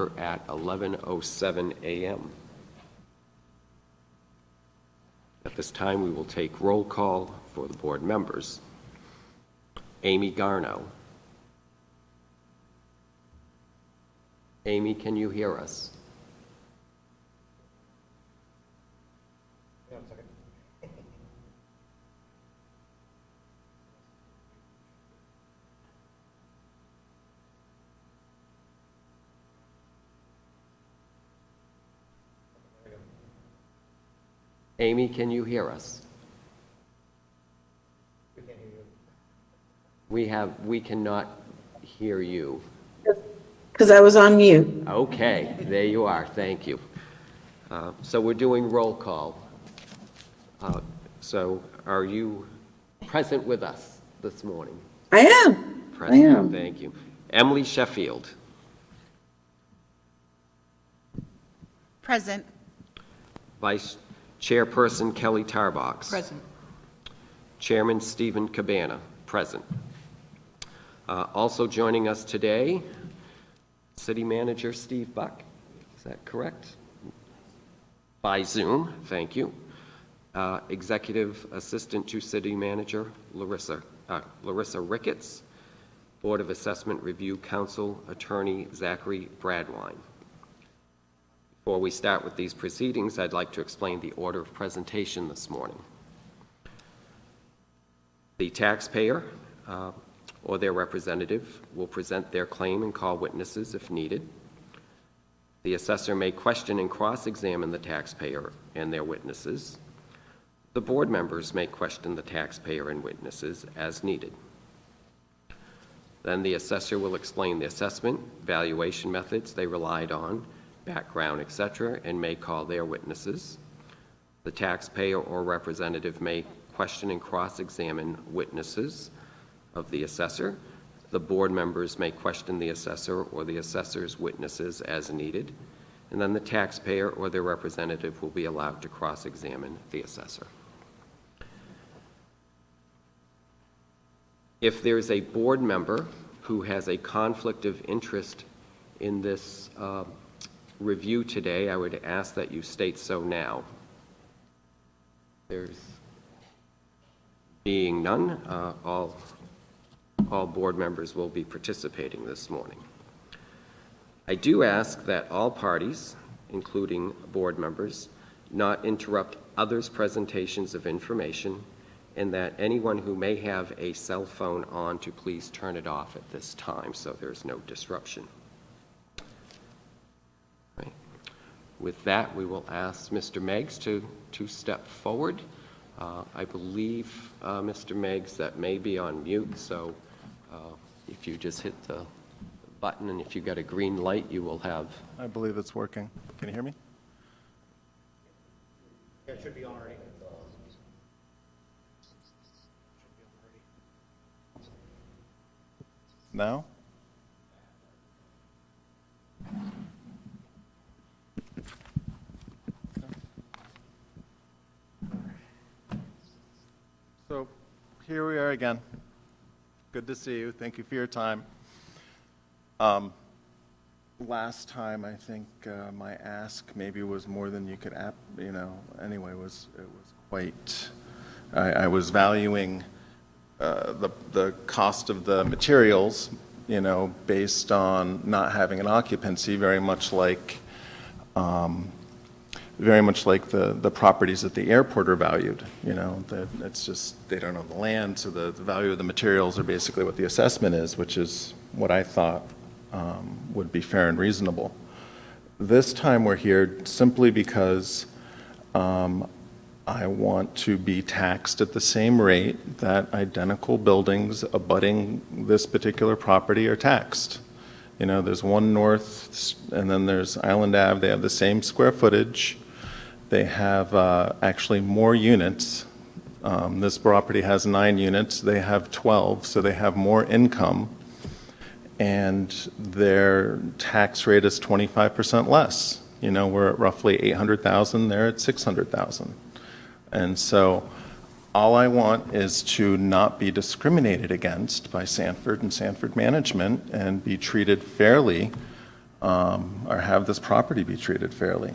at 11:07 a.m. At this time, we will take roll call for the board members. Amy Garno. Amy, can you hear us? Amy, can you hear us? We can't hear you. We cannot hear you. Because I was on mute. Okay, there you are. Thank you. So we're doing roll call. So are you present with us this morning? I am. Present. I am. Thank you. Emily Sheffield. Present. Vice Chairperson Kelly Tarbox. Present. Chairman Stephen Cabana. Present. Also joining us today, City Manager Steve Buck. Is that correct? By Zoom. Thank you. Executive Assistant to City Manager Larissa Ricketts. Board of Assessment Review Council Attorney Zachary Bradwine. Before we start with these proceedings, I'd like to explain the order of presentation this morning. The taxpayer or their representative will present their claim and call witnesses if needed. The assessor may question and cross-examine the taxpayer and their witnesses. The board members may question the taxpayer and witnesses as needed. Then the assessor will explain the assessment, valuation methods they relied on, background, etc., and may call their witnesses. The taxpayer or representative may question and cross-examine witnesses of the assessor. The board members may question the assessor or the assessor's witnesses as needed. And then the taxpayer or their representative will be allowed to cross-examine the assessor. If there's a board member who has a conflict of interest in this review today, I would ask that you state so now. There's being none, all board members will be participating this morning. I do ask that all parties, including board members, not interrupt others' presentations of information, and that anyone who may have a cell phone on to please turn it off at this time so there's no disruption. Right. With that, we will ask Mr. Meggs to step forward. I believe, Mr. Meggs, that may be on mute, so if you just hit the button and if you got a green light, you will have... I believe it's working. Can you hear me? Yeah, it should be on already. Now? So here we are again. Good to see you. Thank you for your time. Last time, I think my ask maybe was more than you could, anyway, it was quite, I was valuing the cost of the materials, based on not having an occupancy, very much like the properties at the airport are valued. That it's just they don't own the land, so the value of the materials are basically what the assessment is, which is what I thought would be fair and reasonable. This time we're here simply because I want to be taxed at the same rate that identical buildings abutting this particular property are taxed. There's one north, and then there's Island Ave. They have the same square footage. They have actually more units. This property has 9 units. They have 12, so they have more income. And their tax rate is 25% less. We're at roughly $800,000. They're at $600,000. And so all I want is to not be discriminated against by Sanford and Sanford management and be treated fairly or have this property be treated fairly.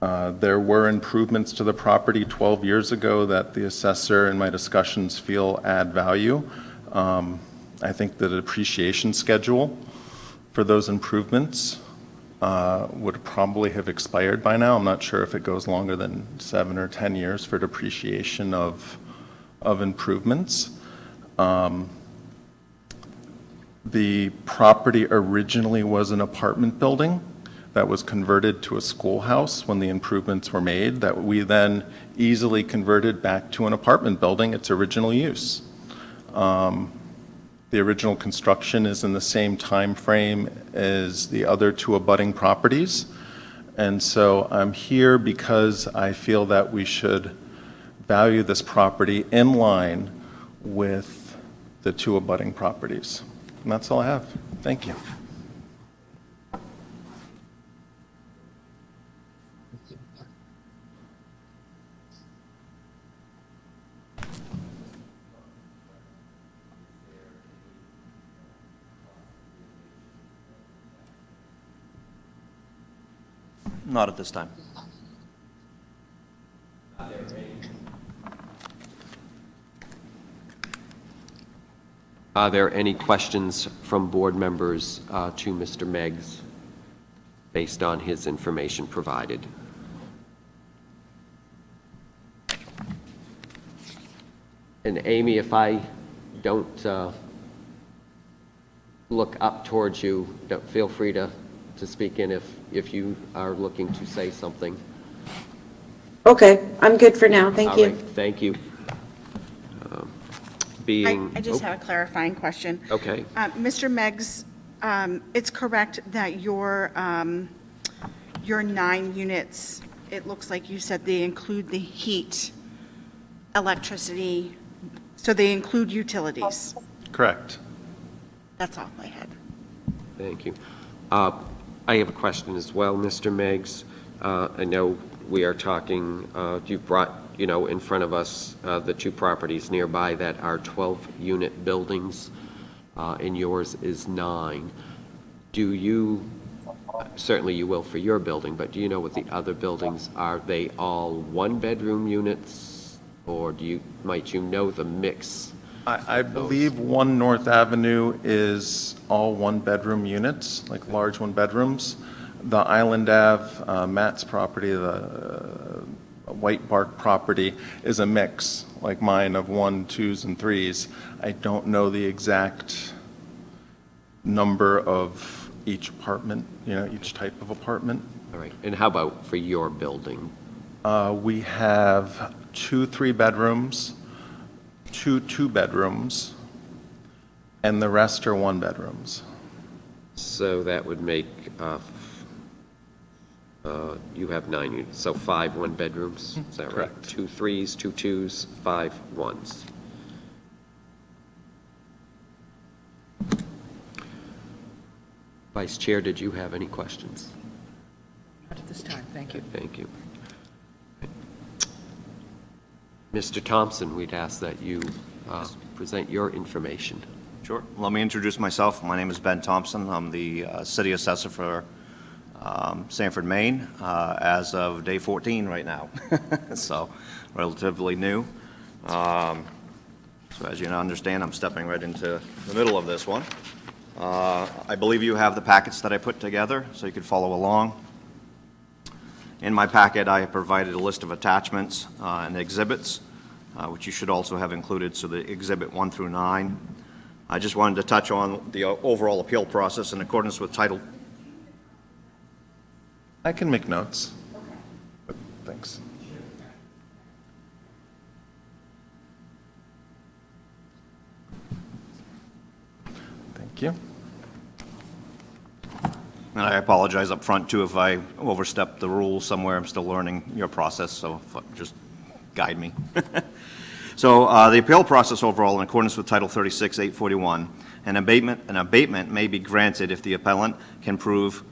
There were improvements to the property 12 years ago that the assessor in my discussions feel add value. I think the depreciation schedule for those improvements would probably have expired by now. I'm not sure if it goes longer than 7 or 10 years for depreciation of improvements. The property originally was an apartment building that was converted to a schoolhouse when the improvements were made, that we then easily converted back to an apartment building, its original use. The original construction is in the same time frame as the other two abutting properties. And so I'm here because I feel that we should value this property in line with the two abutting properties. And that's all I have. Thank you. Not at this time. Are there any questions from board members to Mr. Meggs based on his information provided? And Amy, if I don't look up towards you, feel free to speak in if you are looking to say something. Okay, I'm good for now. Thank All you. right, thank you. I just have a clarifying question. Okay. Mr. Meggs, it's correct that your 9 units, it looks like you said they include the heat, electricity, so they include utilities. Correct. That's all I had. Thank you. I have a question as well, Mr. Meggs. I know we are talking, you've brought, in front of us the two properties nearby that are 12-unit buildings, and yours is 9. Do you, certainly you will for your building, but do you know what the other buildings are? They all one-bedroom units, or might you know the mix? I believe 1 North Avenue is all one-bedroom units, like large one-bedrooms. The Island Ave, Matt's property, the White Bark property, is a mix, like mine, of 1, 2s, and 3s. I don't know the exact number of each apartment, each type of apartment. All right. And how about for your building? We have 2 3-bedrooms, 2 2-bedrooms, and the rest are 1-bedrooms. So that would make, you have 9 units, so 5 one-bedrooms, is that right? Correct. 2 3s, 2 2s, 5 1s. Vice Chair, did you have any questions? Not at this time, thank you. Thank you. Mr. Thompson, we'd ask that you present your information. Sure. Let me introduce myself. My name is Ben Thompson. I'm the city assessor for Sanford, Maine, as of day 14 right now. So relatively new. So as you understand, I'm stepping right into the middle of this one. I believe you have the packets that I put together, so you could follow along. In my packet, I have provided a list of attachments and exhibits, which you should also have included, so the exhibit 1 through 9. I just wanted to touch on the overall appeal process in accordance with Title. I can make notes. But thanks. Thank you. And I apologize up front, too, if I overstep the rules somewhere. I'm still learning your process, so just guide me. So the appeal process overall, in accordance with Title 36-841, an abatement may be granted if the appellant can prove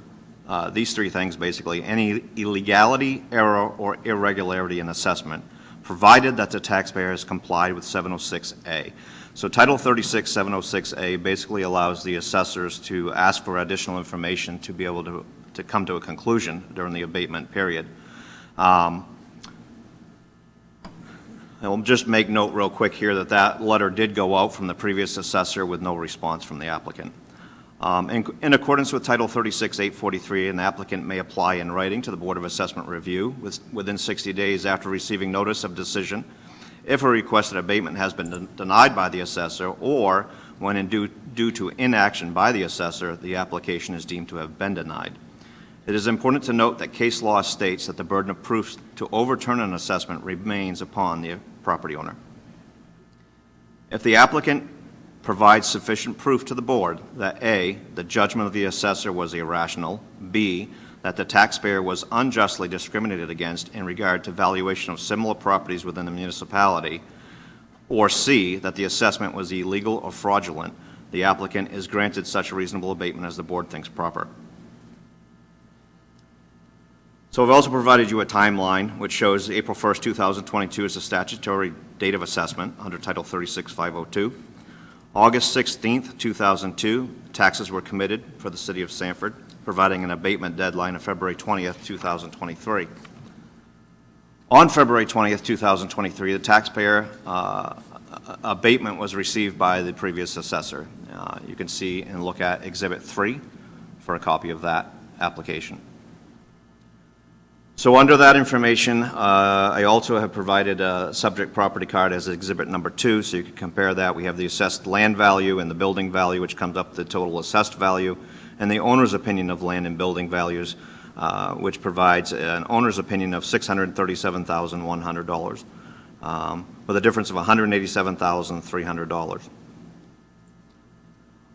these 3 things, basically: any illegality, error, or irregularity in assessment, provided that the taxpayer has complied with 706A. So Title 36, 706A basically allows the assessors to ask for additional information to be able to come to a conclusion during the abatement period. I'll just make note real quick here that that letter did go out from the previous assessor with no response from the applicant. In accordance with Title 36, 843, an applicant may apply in writing to the Board of Assessment Review within 60 days after receiving notice of decision if a requested abatement has been denied by the assessor, or when due to inaction by the assessor, the application is deemed to have been denied. It is important to note that case law states that the burden of proof to overturn an assessment remains upon the property owner. If the applicant provides sufficient proof to the board that A, the judgment of the assessor was irrational, B, that the taxpayer was unjustly discriminated against in regard to valuation of similar properties within the municipality, or C, that the assessment was illegal or fraudulent, the applicant is granted such a reasonable abatement as the board thinks proper. So I've also provided you a timeline which shows April 1st, 2022 as the statutory date of assessment under Title 36-502. August 16th, 2002, taxes were committed for the City of Sanford, providing an abatement deadline of February 20th, 2023. On February 20th, 2023, the taxpayer abatement was received by the previous assessor. You can see and look at Exhibit 3 for a copy of that application. So under that information, I also have provided a subject property card as exhibit number 2, so you can compare that. We have the assessed land value and the building value, which comes up to the total assessed value, and the owner's opinion of land and building values, which provides an owner's opinion of $637,100, with a difference of $187,300.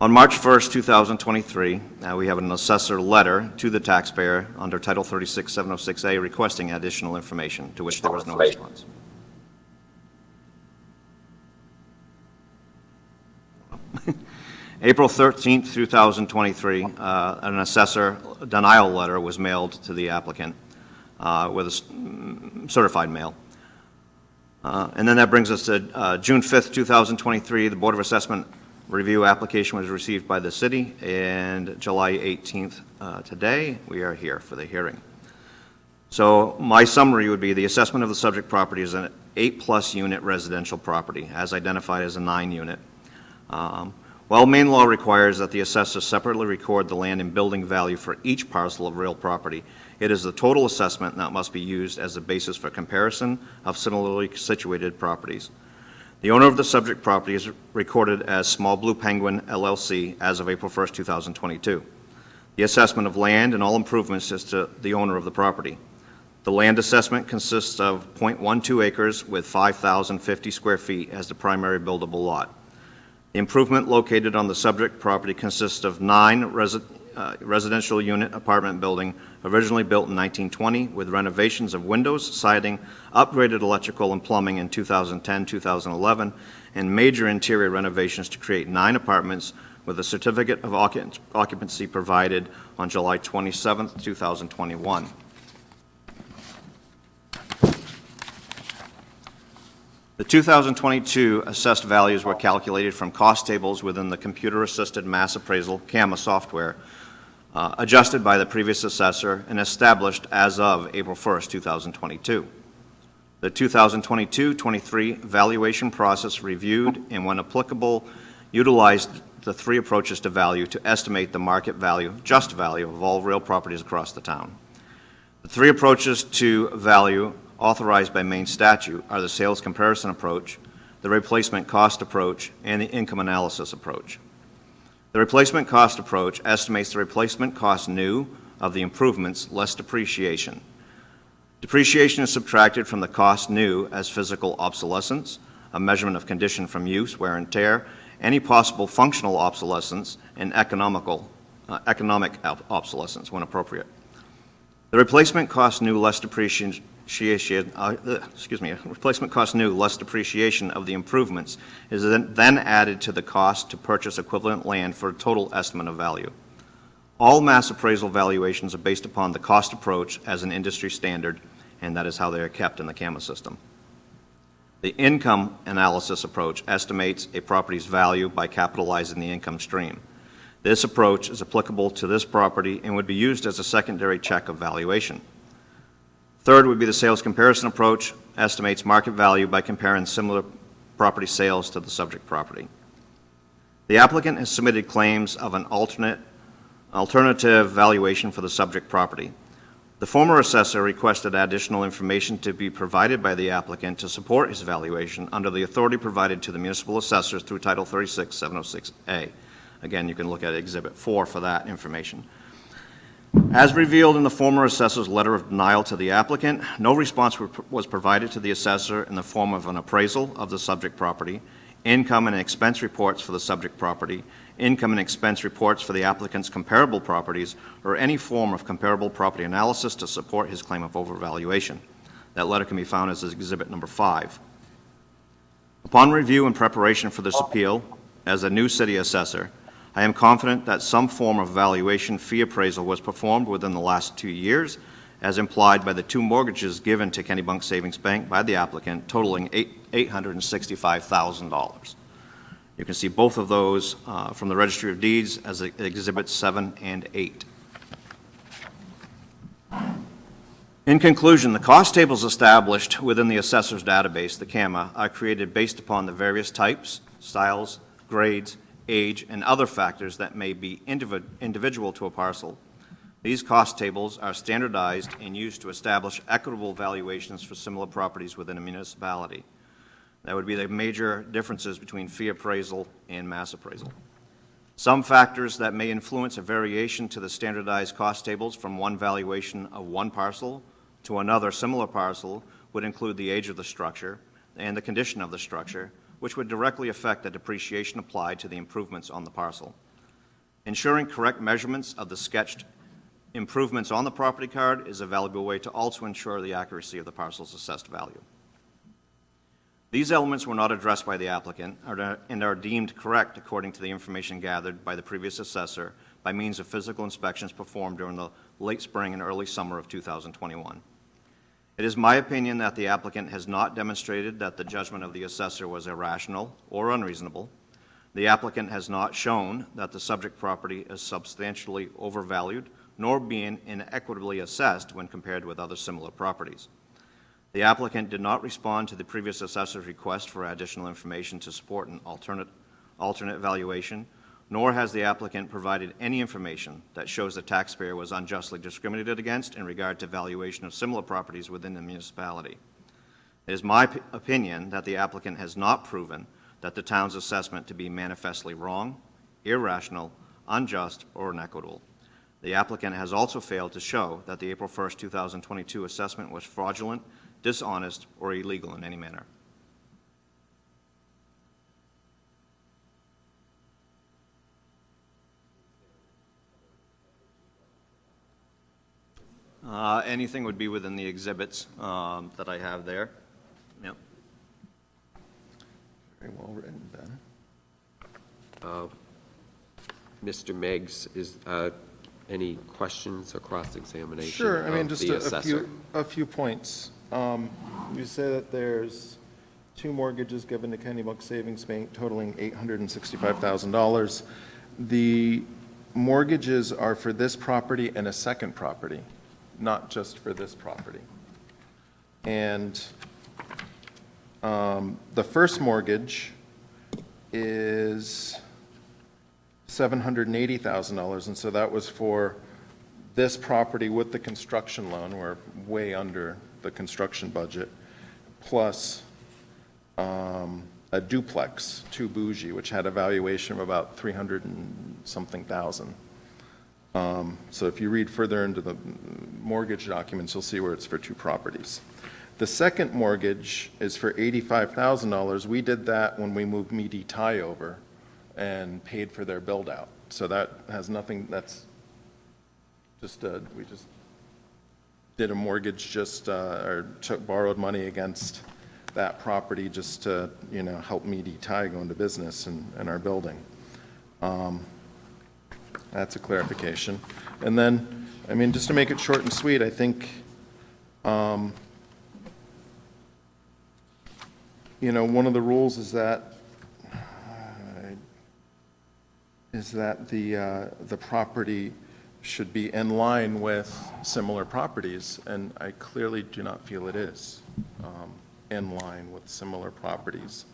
On March 1st, 2023, we have an assessor letter to the taxpayer under Title 36, 706A requesting additional information, to which there was no response. April 13th, 2023, an assessor denial letter was mailed to the applicant with a certified mail. And then that brings us to June 5th, 2023, the Board of Assessment Review application was received by the city, and July 18th, today, we are here for the hearing. So my summary would be the assessment of the subject property is an 8+ unit residential property, as identified as a 9 unit. While Maine law requires that the assessor separately record the land and building value for each parcel of real property, it is the total assessment that must be used as the basis for comparison of similarly situated properties. The owner of the subject property is recorded as Small Blue Penguin LLC as of April 1st, 2022. The assessment of land and all improvements is to the owner of the property. The land assessment consists of 0.12 acres with 5,050 square feet as the primary buildable lot. The improvement located on the subject property consists of 9 residential unit apartment building originally built in 1920 with renovations of windows, siding, upgraded electrical and plumbing in 2010-2011, and major interior renovations to create 9 apartments with a certificate of occupancy provided on July 27th, 2021. The 2022 assessed values were calculated from cost tables within the computer-assisted mass appraisal CAMA software, adjusted by the previous assessor and established as of April 1st, 2022. The 2022-23 valuation process reviewed and, when applicable, utilized the 3 approaches to value to estimate the market value, just value, of all real properties across the town. The 3 approaches to value authorized by Maine statute are the sales comparison approach, the replacement cost approach, and the income analysis approach. The replacement cost approach estimates the replacement cost new of the improvements less depreciation. Depreciation is subtracted from the cost new as physical obsolescence, a measurement of condition from use, wear and tear, any possible functional obsolescence, and economic obsolescence when appropriate. The replacement cost new less depreciation replacement cost new less depreciation of the improvements is then added to the cost to purchase equivalent land for a total estimate of value. All mass appraisal valuations are based upon the cost approach as an industry standard, and that is how they are kept in the CAMA system. The income analysis approach estimates a property's value by capitalizing the income stream. This approach is applicable to this property and would be used as a secondary check of valuation. Third would be the sales comparison approach, estimates market value by comparing similar property sales to the subject property. The applicant has submitted claims of an alternative valuation for the subject property. The former assessor requested additional information to be provided by the applicant to support his valuation under the authority provided to the municipal assessors through Title 36, 706A. Again, you can look at Exhibit 4 for that information. As revealed in the former assessor's letter of denial to the applicant, no response was provided to the assessor in the form of an appraisal of the subject property, income and expense reports for the subject property, income and expense reports for the applicant's comparable properties, or any form of comparable property analysis to support his claim of overvaluation. That letter can be found as Exhibit number 5. Upon review and preparation for this appeal, as a new city assessor, I am confident that some form of valuation fee appraisal was performed within the last 2 years, as implied by the 2 mortgages given to Kennebunk Savings Bank by the applicant, totaling $865,000. You can see both of those from the Registry of Deeds as Exhibits 7 and 8. In conclusion, the cost tables established within the assessor's database, the CAMA, are created based upon the various types, styles, grades, age, and other factors that may be individual to a parcel. These cost tables are standardized and used to establish equitable valuations for similar properties within a municipality. That would be the major differences between fee appraisal and mass appraisal. Some factors that may influence a variation to the standardized cost tables from one valuation of one parcel to another similar parcel would include the age of the structure and the condition of the structure, which would directly affect the depreciation applied to the improvements on the parcel. Ensuring correct measurements of the sketched improvements on the property card is a valuable way to also ensure the accuracy of the parcel's assessed value. These elements were not addressed by the applicant and are deemed correct according to the information gathered by the previous assessor by means of physical inspections performed during the late spring and early summer of 2021. It is my opinion that the applicant has not demonstrated that the judgment of the assessor was irrational or unreasonable. The applicant has not shown that the subject property is substantially overvalued nor being inequitably assessed when compared with other similar properties. The applicant did not respond to the previous assessor's request for additional information to support an alternate valuation, nor has the applicant provided any information that shows the taxpayer was unjustly discriminated against in regard to valuation of similar properties within the municipality. It is my opinion that the applicant has not proven that the town's assessment to be manifestly wrong, irrational, unjust, or inequitable. The applicant has also failed to show that the April 1st, 2022 assessment was fraudulent, dishonest, or illegal in any manner. Anything would be within the exhibits that I have there. Yep. Very well written, Ben. Mr. Meggs, is any questions or cross-examination Sure, I mean, of just the a assessor? few points. You say that there's 2 mortgages given to Kennebunk Savings Bank totaling $865,000. The mortgages are for this property and a second property, not just for this property. And the first mortgage is $780,000, and so that was for this property with the construction loan. We're way under the construction budget, plus a duplex, 2 bougie, which had a valuation of about 300 and something thousand. So if you read further into the mortgage documents, you'll see where it's for 2 properties. The second mortgage is for $85,000. We did that when we moved Meaty Tie over and paid for their build-out. So that has nothing, that's just, we just did a mortgage or borrowed money against that property just to, help Meaty Tie go into business and our building. That's a clarification. And then, just to make it short and sweet, I think one of the rules is that the property should be in line with similar properties, and I clearly do not feel it is in line with similar properties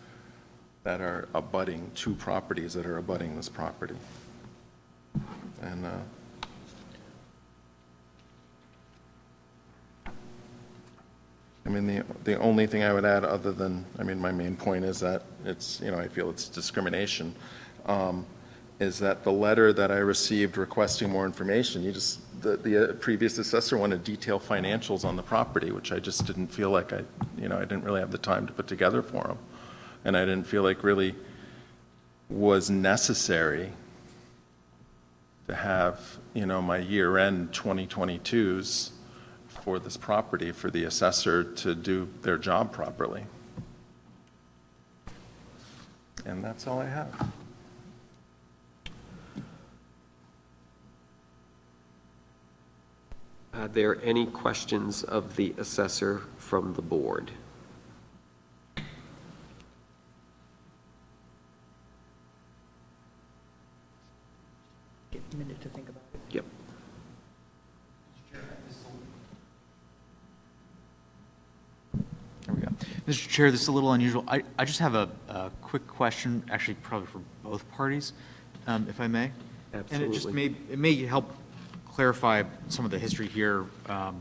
that are abutting, two properties that are abutting this property. And I mean, the only thing I would add, other than, I mean, my main point is that it's, I feel it's discrimination, is that the letter that I received requesting more information, the previous assessor wanted detailed financials on the property, which I just didn't feel like I didn't really have the time to put together for him. And I didn't feel like really was necessary to have, my year-end 2022s for this property for the assessor to do their job properly. And that's all I have. Are there any questions of the assessor from the board? Get a minute to think about it. Yep. There we go. Mr. Chair, this is a little unusual. I just have a quick question, actually probably for both parties, if I may. Absolutely. And it may help clarify some of the history here. I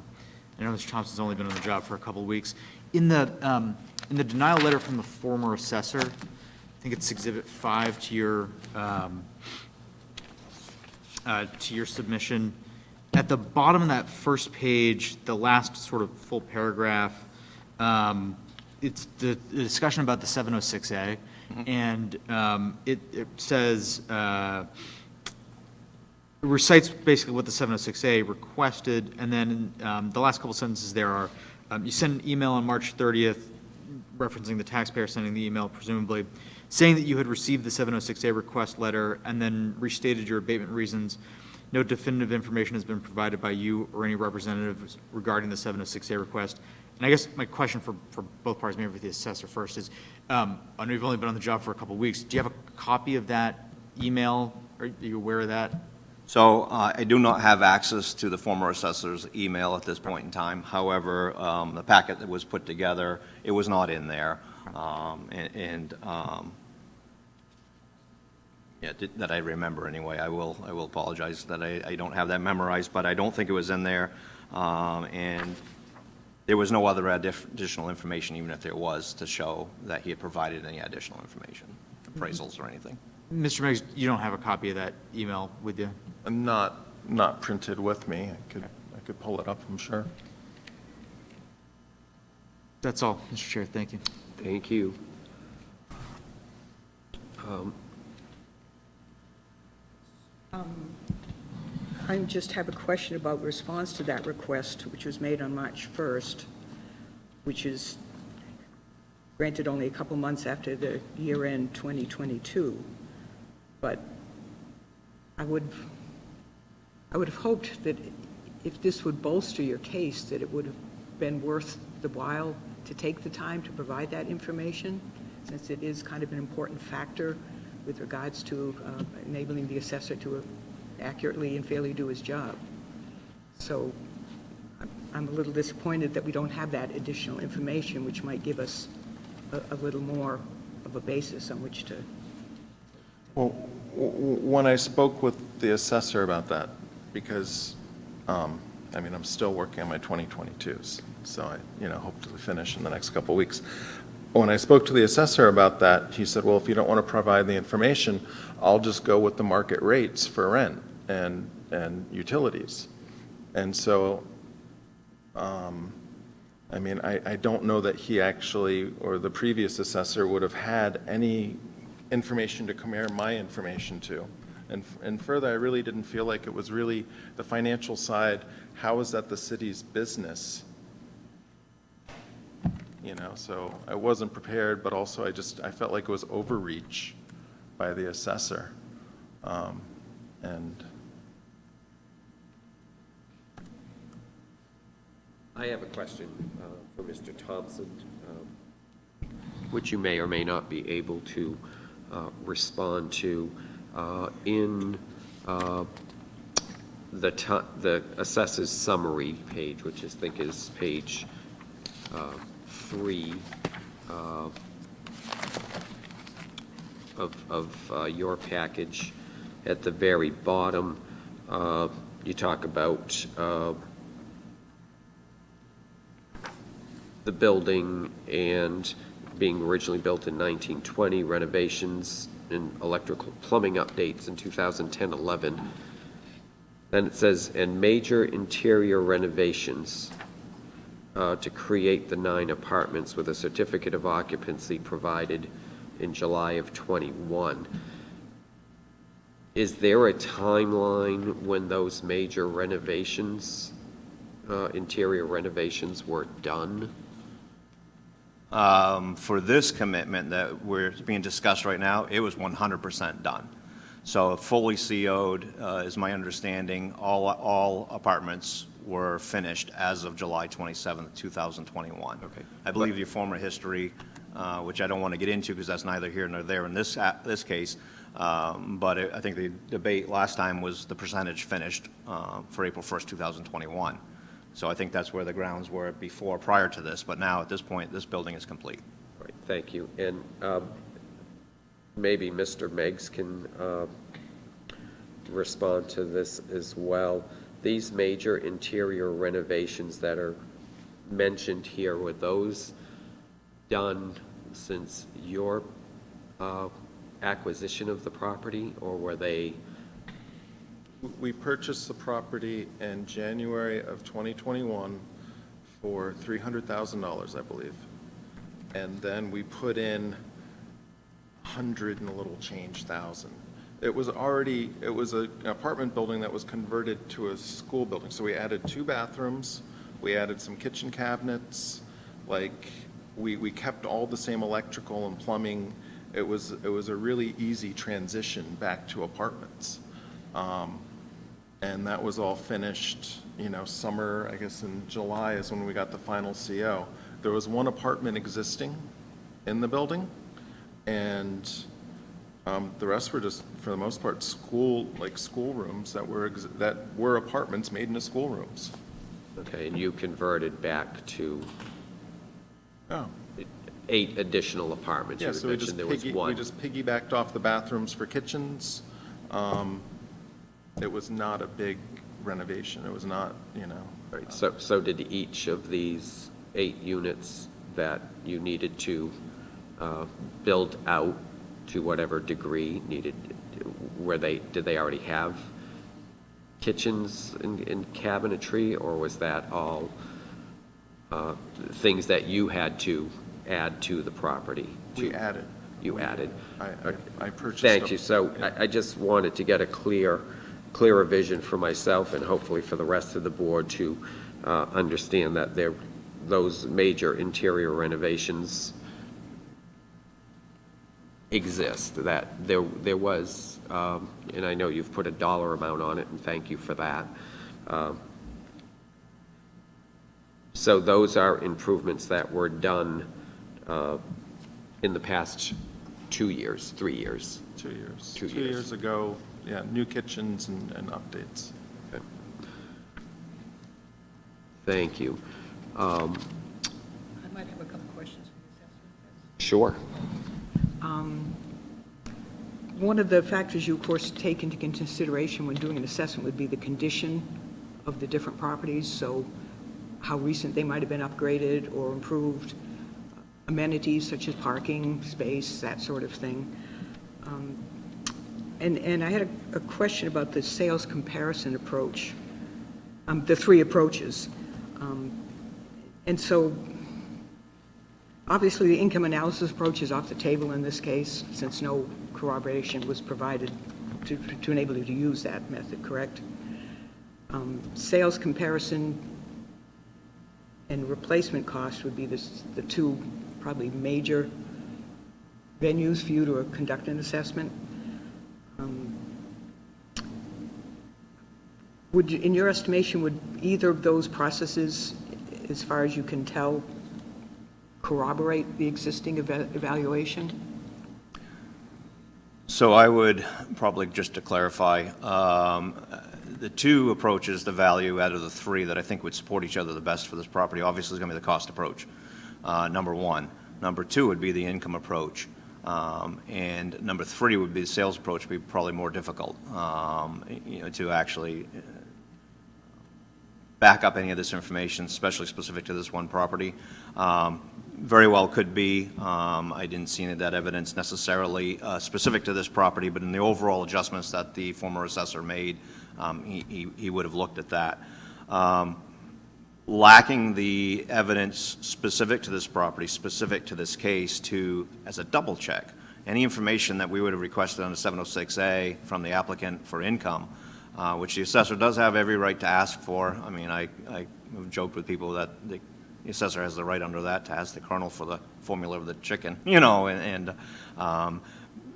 know Mr. Thompson's only been on the job for a couple of weeks. In the denial letter from the former assessor, I think it's Exhibit 5 to your submission. At the bottom of that first page, the last sort of full paragraph, it's the discussion about the 706A, and it says, recites basically what the 706A requested, and then the last couple sentences there are, you sent an email on March 30th referencing the taxpayer sending the email, presumably, saying that you had received the 706A request letter, and then restated your abatement reasons. No definitive information has been provided by you or any representatives regarding the 706A request. And I guess my question for both parties, maybe with the assessor first, is I know you've only been on the job for a couple of weeks. Do you have a copy of that email? Are you aware of that? So I do not have access to the former assessor's email at this point in time. However, the packet that was put together, it was not in there. Yeah, that I remember anyway. I will apologize that I don't have that memorized, but I don't think it was in there. And there was no other additional information, even if there was, to show that he had provided any additional information, appraisals or anything. Mr. Meggs, you don't have a copy of that email with you? Not printed with me. I could pull it up, I'm sure. That's all, Mr. Chair. Thank you. Thank you. I just have a question about response to that request, which was made on March 1st, which is granted only a couple months after the year-end 2022. But I would have hoped that if this would bolster your case, that it would have been worth the while to take the time to provide that information, since it is kind of an important factor with regards to enabling the assessor to accurately and fairly do his job. So I'm a little disappointed that we don't have that additional information, which might give us a little more of a basis on which to. Well, when I spoke with the assessor about that, because, I'm still working on my 2022s, so I, hope to finish in the next couple of weeks. When I spoke to the assessor about that, he said, well, if you don't want to provide the information, I'll just go with the market rates for rent and utilities. And so, I don't know that he actually, or the previous assessor, would have had any information to compare my information to. And further, I really didn't feel like it was really the financial side. How is that the city's business? So I wasn't prepared, but also I felt like it was overreach by the assessor. And I have a question for Mr. Thompson. which you may or may not be able to respond to. In the assessors summary page, which I think is page 3 of your package, at the very bottom, you talk about the building and being originally built in 1920, renovations and electrical plumbing updates in 2010-11. Then it says, and major interior renovations to create the 9 apartments with a certificate of occupancy provided in July of '21. Is there a timeline when those major renovations, interior renovations, were done? For this commitment that we're being discussed right now, it was 100% done. So fully CO'd, is my understanding. All apartments were finished as of July 27th, 2021. Okay. I believe your former history, which I don't want to get into because that's neither here nor there in this case, but I think the debate last time was the percentage finished for April 1st, 2021. So I think that's where the grounds were before, prior to this, but now at this point, this building is complete. Right, thank you. And maybe Mr. Meggs can respond to this as well. These major interior renovations that are mentioned here, were those done since your acquisition of the property, or were they? We purchased the property in January of 2021 for $300,000, I believe. And then we put in 100 and a little change thousand. It was an apartment building that was converted to a school building. So we added 2 bathrooms, we added some kitchen cabinets, like, we kept all the same electrical and plumbing. It was a really easy transition back to apartments. And that was all finished, summer, I guess in July is when we got the final CO. There was 1 apartment existing in the building, and the rest were just, for the most part, school rooms that were apartments made into schoolrooms. Okay, and you converted back to Oh. 8 additional apartments. Yeah, You so mentioned there was we 1. just piggybacked off the bathrooms for kitchens. It was not a big renovation. It was not, Right, so did each of these 8 units that you needed to build out to whatever degree needed, did they already have kitchens and cabinetry, or was that all things that you had to add to the property? we added. You added? I purchased. Thank you. So I just wanted to get a clearer vision for myself and hopefully for the rest of the board to understand that those major interior renovations exist, that there was, and I know you've put a dollar amount on it, and thank you for that. So those are improvements that were done in the past 2 years, 3 years. 2 years. 2 2 years ago, yeah, new kitchens and updates. Okay. Thank you. I might have a couple questions for the assessor. Sure. One of the factors you, of course, take into consideration when doing an assessment would be the condition of the different properties, so how recent they might have been upgraded or improved, amenities such as parking, space, that sort of thing. And I had a question about the sales comparison approach, the 3 approaches. And so, obviously, the income analysis approach is off the table in this case, since no corroboration was provided to enable you to use that method, correct? Sales comparison and replacement cost would be the 2 probably major venues for you to conduct an assessment. In your estimation, would either of those processes, as far as you can tell, corroborate the existing evaluation? So I would probably, just to clarify, the two approaches, the value out of the three that I think would support each other the best for this property, obviously is going to be the cost approach, number one. Number two would be the income approach. And number three would be the sales approach, would be probably more difficult, to actually back up any of this information, especially specific to this one property. Very well could be. I didn't see any of that evidence necessarily specific to this property, but in the overall adjustments that the former assessor made, he would have looked at that. Lacking the evidence specific to this property, specific to this case, as a double check, any information that we would have requested under 706A from the applicant for income, which the assessor does have every right to ask for. I mean, I joked with people that the assessor has the right under that to ask the colonel for the formula of the chicken,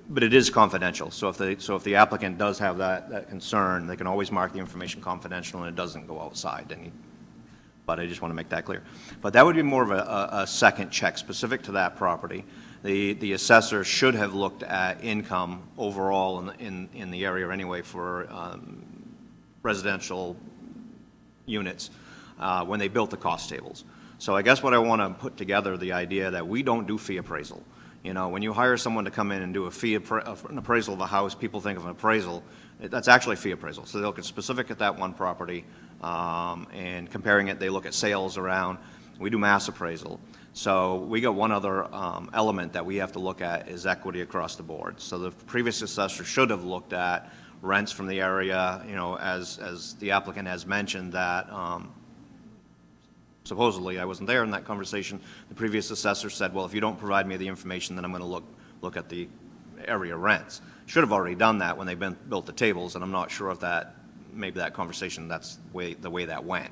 but it is confidential. So if the applicant does have that concern, they can always mark the information confidential and it doesn't go outside. But I just want to make that clear. But that would be more of a second check specific to that property. The assessor should have looked at income overall in the area anyway for residential units when they built the cost tables. So I guess what I want to put together, the idea that we don't do fee appraisal. When you hire someone to come in and do an appraisal of a house, people think of an appraisal. That's actually fee appraisal. So they look at specific at that one property and comparing it, they look at sales around. We do mass appraisal. So we got one other element that we have to look at is equity across the board. So the previous assessor should have looked at rents from the area, as the applicant has mentioned that supposedly, I wasn't there in that conversation, the previous assessor said, well, if you don't provide me the information, then I'm going to look at the area rents. Should have already done that when they built the tables, and I'm not sure if maybe that conversation, that's the way that went.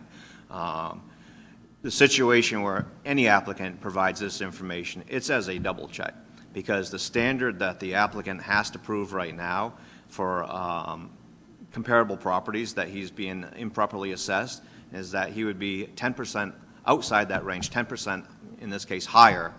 The situation where any applicant provides this information, it's as a double check, because the standard that the applicant has to prove right now for comparable properties that he's being improperly assessed is that he would be 10% outside that range, 10% in this case higher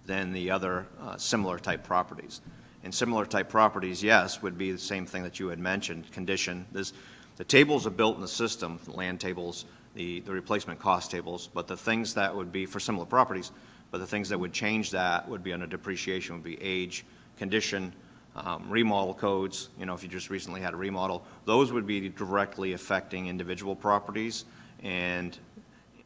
than the other similar type properties. And similar type properties, yes, would be the same thing that you had mentioned, condition. The tables are built in the system, the land tables, the replacement cost tables, but the things that would be for similar properties, but the things that would change that would be under depreciation, would be age, condition, remodel codes. If you just recently had a remodel, those would be directly affecting individual properties. And,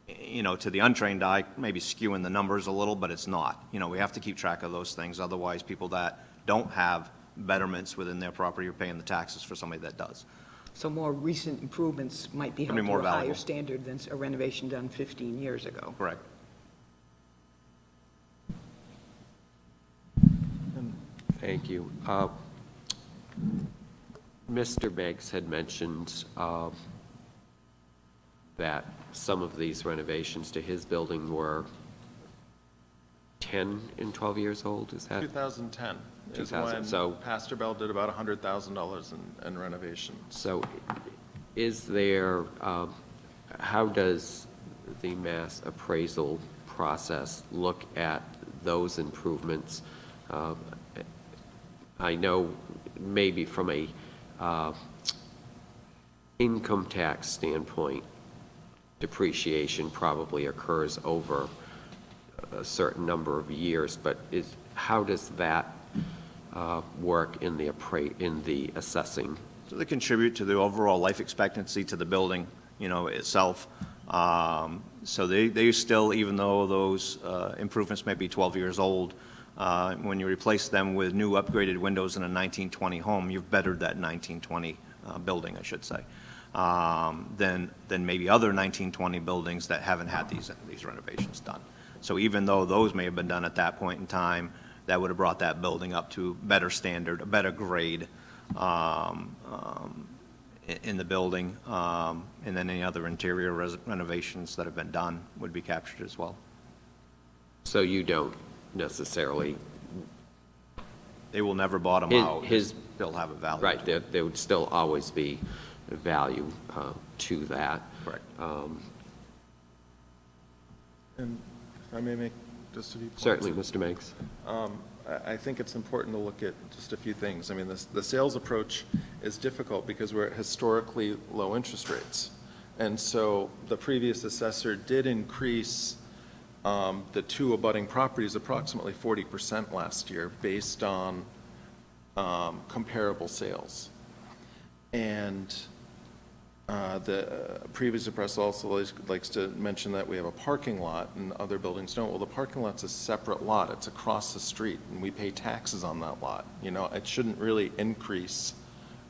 to the untrained eye, maybe skewing the numbers a little, but it's not. We have to keep track of those things. Otherwise, people that don't have betterments within their property are paying the taxes for somebody that does. So more recent improvements might be held to more a higher valuable standard than a renovation done 15 years ago. Correct. Thank you. Mr. Beggs had mentioned that some of these renovations to his building were 10 and 12 years old, is that? 2010 is 2000, when so- Pastor Bell did about $100,000 in renovations. So is there, how does the mass appraisal process look at those improvements? I know maybe from a income tax standpoint, depreciation probably occurs over a certain number of years, but how does that work in the assessing? So they contribute to the overall life expectancy to the building, itself. So they still, even though those improvements may be 12 years old, when you replace them with new upgraded windows in a 1920 home, you've bettered that 1920 building, I should say, than maybe other 1920 buildings that haven't had these renovations done. So even though those may have been done at that point in time, that would have brought that building up to better standard, a better grade in the building, and then any other interior renovations that have been done would be captured as well. So you don't necessarily, They will never bottom out. They'll have a value. right, there would still always be a value to that. Correct. And if I may make just a few points? Certainly, Mr. Meigs. I think it's important to look at just a few things. I mean, the sales approach is difficult because we're at historically low interest rates. And so the previous assessor did increase the two abutting properties approximately 40% last year based on comparable sales. And the previous assessor also likes to mention that we have a parking lot and other buildings don't. Well, the parking lot's a separate lot. It's across the street, and we pay taxes on that lot. You know, it shouldn't really increase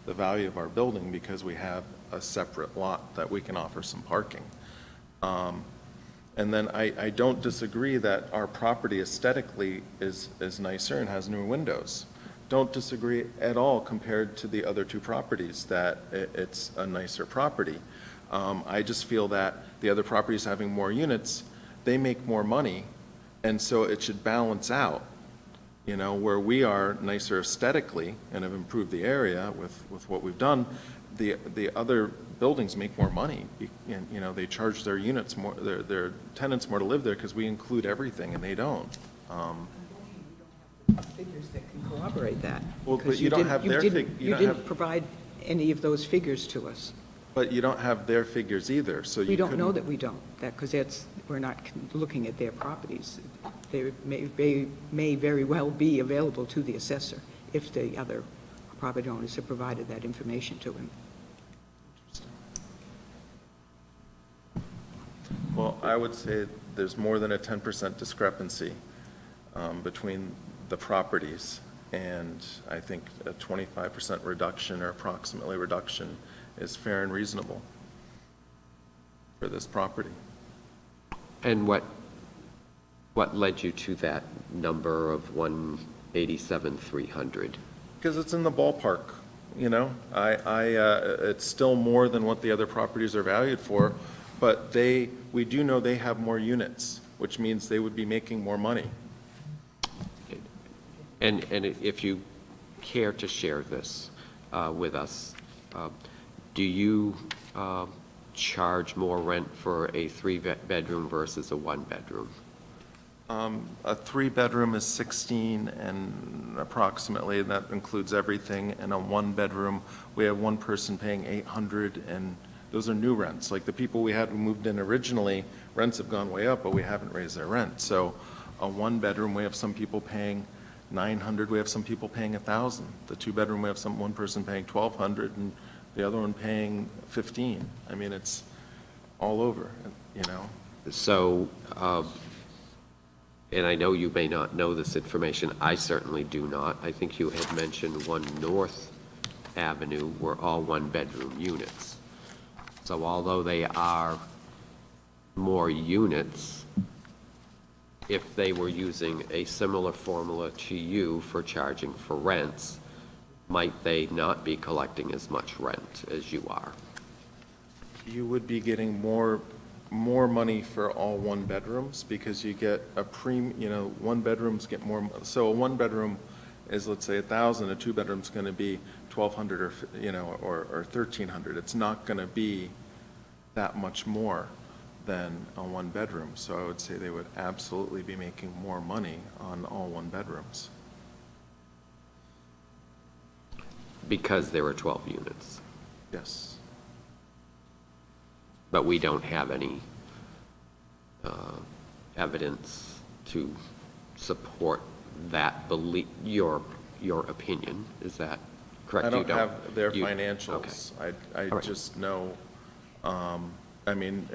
the value of our building because we have a separate lot that we can offer some parking. And then I don't disagree that our property aesthetically is nicer and has newer windows. Don't disagree at all compared to the other two properties that it's a nicer property. I just feel that the other properties having more units, they make more money, and so it should balance out. You know, where we are nicer aesthetically and have improved the area with what we've done, the other buildings make more money. And, you know, they charge their units more, their tenants more to live there because we include everything and they don't. Figures that can corroborate that. Well, but because you don't didn't- have you their didn't- fig- you You don't didn't have- provide any of those figures to us. But you don't have their figures either, so you We don't know couldn't- that we don't, because we're not looking at their properties. They may very well be available to the assessor if the other property owners have provided that information to him. Well, I would say there's more than a 10% discrepancy between the properties, and I think a 25% reduction or approximately reduction is fair and reasonable for this property. And what led you to that number of 187,300? Because it's in the ballpark, you know? It's still more than what the other properties are valued for, but we do know they have more units, which means they would be making more money. And if you care to share this with us, do you charge more rent for a three-bedroom versus a one-bedroom? A three-bedroom is 16 and approximately, and that includes everything, and a one-bedroom, we have one person paying 800, and those are new rents. Like the people we had who moved in originally, rents have gone way up, but we haven't raised their rent. So a one-bedroom, we have some people paying 900, we have some people paying 1,000. The two-bedroom, we have one person paying 1,200, and the other one paying 15. I mean, it's all over, you know? So, and I know you may not know this information, I certainly do not. I think you had mentioned 1 North Avenue were all one-bedroom units. So although they are more units, if they were using a similar formula to you for charging for rents, might they not be collecting as much rent as you are? You would be getting more money for all one-bedrooms because you get you know, one-bedrooms get more, so a one-bedroom is, let's say, 1,000, a two-bedroom's going to be 1,200 or, you know, or 1,300. It's not going to be that much more than a one-bedroom. So I would say they would absolutely be making more money on all one-bedrooms. Because there are 12 units. Yes. But we don't have any evidence to support that belief, your opinion. Is that correct? I don't You have their you- financials. okay. I All right. just know, I mean,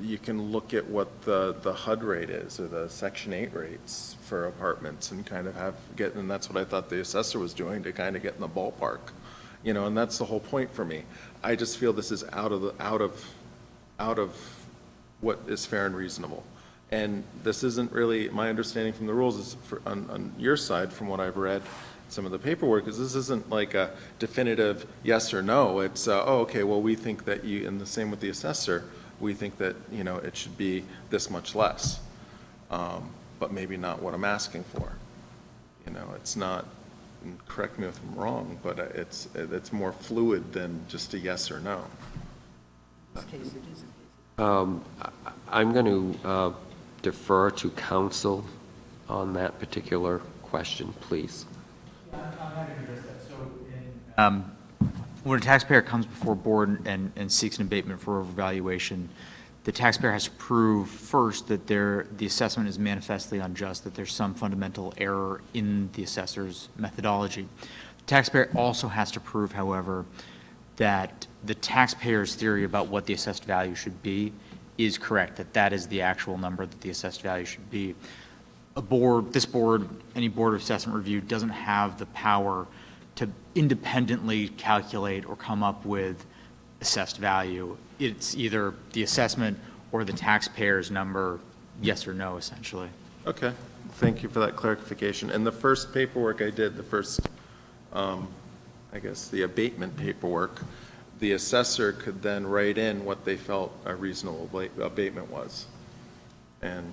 you can look at what the HUD rate is, or the Section 8 rates for apartments, and kind of and that's what I thought the assessor was doing, to kind of get in the ballpark, you know, and that's the whole point for me. I just feel this is out of what is fair and reasonable. And this isn't really, my understanding from the rules is, on your side, from what I've read, some of the paperwork, is this isn't like a definitive yes or no. It's, oh, okay, well, we think that you, and the same with the assessor, we think that, you know, it should be this much less, but maybe not what I'm asking for. You know, it's not, and correct me if I'm wrong, but it's more fluid than just a yes or no. I'm going to defer to counsel on that particular question, please? When a taxpayer comes before board and seeks an abatement for overvaluation, the taxpayer has to prove first that the assessment is manifestly unjust, that there's some fundamental error in the assessor's methodology. The taxpayer also has to prove, however, that the taxpayer's theory about what the assessed value should be is correct, that that is the actual number that the assessed value should be. This board, any board of assessment review doesn't have the power to independently calculate or come up with assessed value. It's either the assessment or the taxpayer's number, yes or no, essentially. Okay, thank you for that clarification. And the first paperwork I did, I guess, the abatement paperwork, the assessor could then write in what they felt a reasonable abatement was. And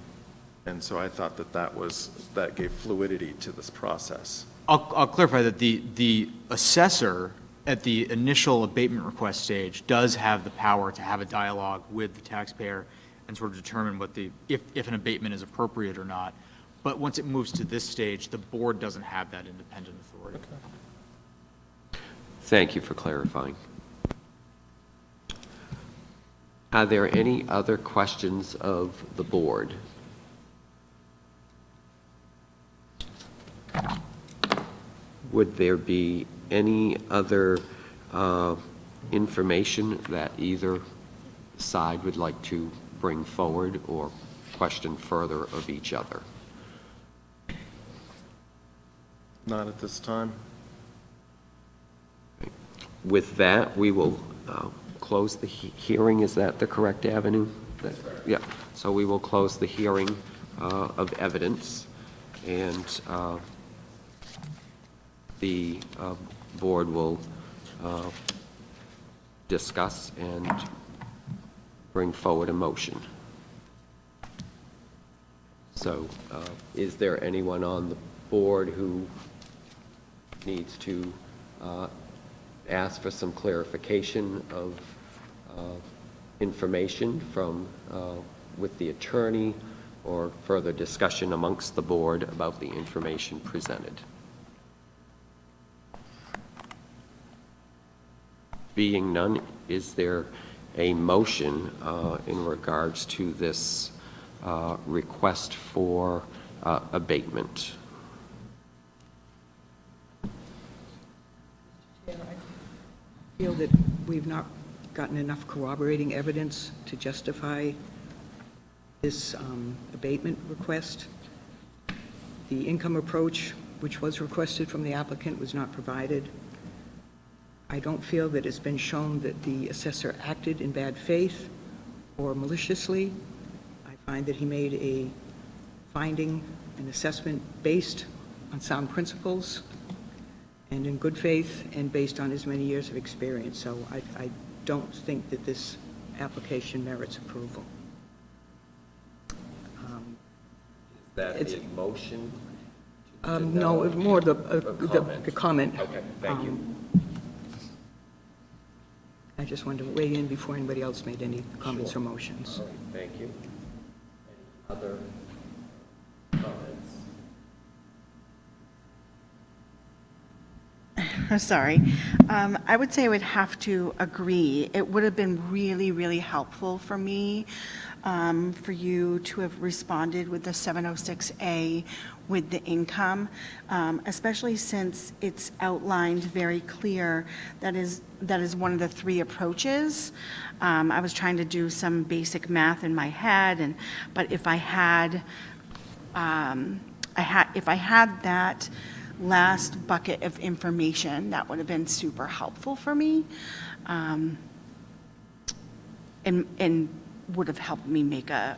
so I thought that gave fluidity to this process. I'll clarify that the assessor at the initial abatement request stage does have the power to have a dialogue with the taxpayer and sort of determine if an abatement is appropriate or not. But once it moves to this stage, the board doesn't have that independent authority. Okay. Thank you for clarifying. Are there any other questions of the board? Would there be any other information that either side would like to bring forward or question further of each other? Not at this time. With that, we will close the hearing. Is that the correct avenue? Yeah. So we will close the hearing of evidence, and the board will discuss and bring forward a motion. So is there anyone on the board who needs to ask for some clarification of information from with the attorney or further discussion amongst the board about the information presented? Being none, is there a motion in regards to this request for abatement? I feel that we've not gotten enough corroborating evidence to justify this abatement request. The income approach, which was requested from the applicant, was not provided. I don't feel that it's been shown that the assessor acted in bad faith or maliciously. I find that he made a finding, an assessment based on sound principles and in good faith and based on his many years of experience. So I don't think that this application merits approval. Is that a motion? No, more the comment. Okay, thank you. I just wanted to weigh in before anybody else made any comments or motions. All right, thank you. Any other comments? Sorry. I would say I would have to agree. It would have been really, really helpful for me, for you to have responded with the 706A with the income, especially since it's outlined very clear that is one of the three approaches. I was trying to do some basic math in my head, but if I had that last bucket of information, that would have been super helpful for me, and would have helped me make a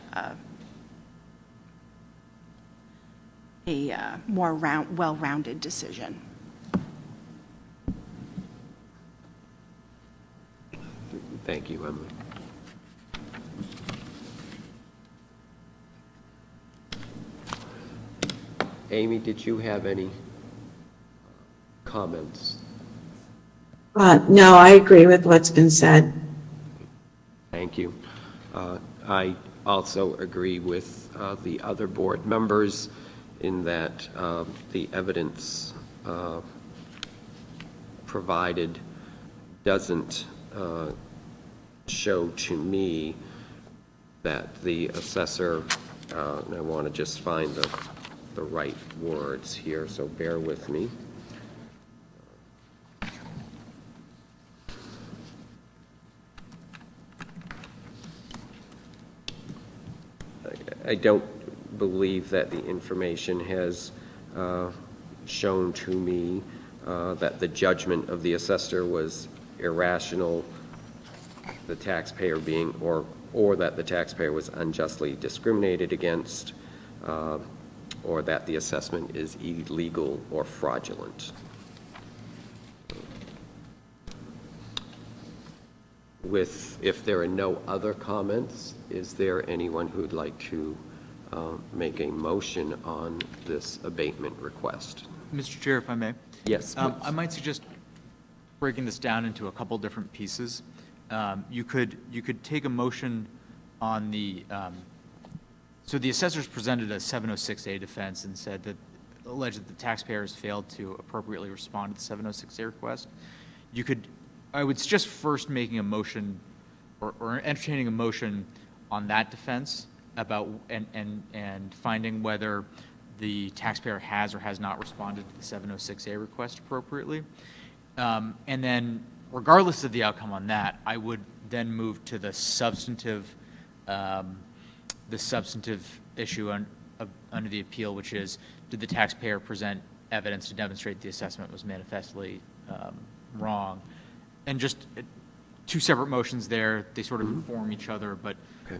more well-rounded decision. Thank you, Emily. Amy, did you have any comments? No, I agree with what's been said. Thank you. I also agree with the other board members, in that the evidence provided doesn't show to me that the assessor, and I want to just find the right words here, so bear with me. I don't believe that the information has shown to me that the judgment of the assessor was irrational, the taxpayer being, or that the taxpayer was unjustly discriminated against, or that the assessment is illegal or fraudulent. If there are no other comments, is there anyone who'd like to make a motion on this abatement request? Mr. Chair, if I may? Yes, please. I might suggest breaking this down into a couple different pieces. You could take a motion on the, so the assessors presented a 706A defense and said that, alleged that the taxpayers failed to appropriately respond to the 706A request. I would suggest first making a motion or entertaining a motion on that defense about, and finding whether the taxpayer has or has not responded to the 706A request appropriately. And then regardless of the outcome on that, I would then move to the substantive issue under the appeal, which is, did the taxpayer present evidence to demonstrate the assessment was manifestly wrong? And just two separate motions there, they sort of inform each other, but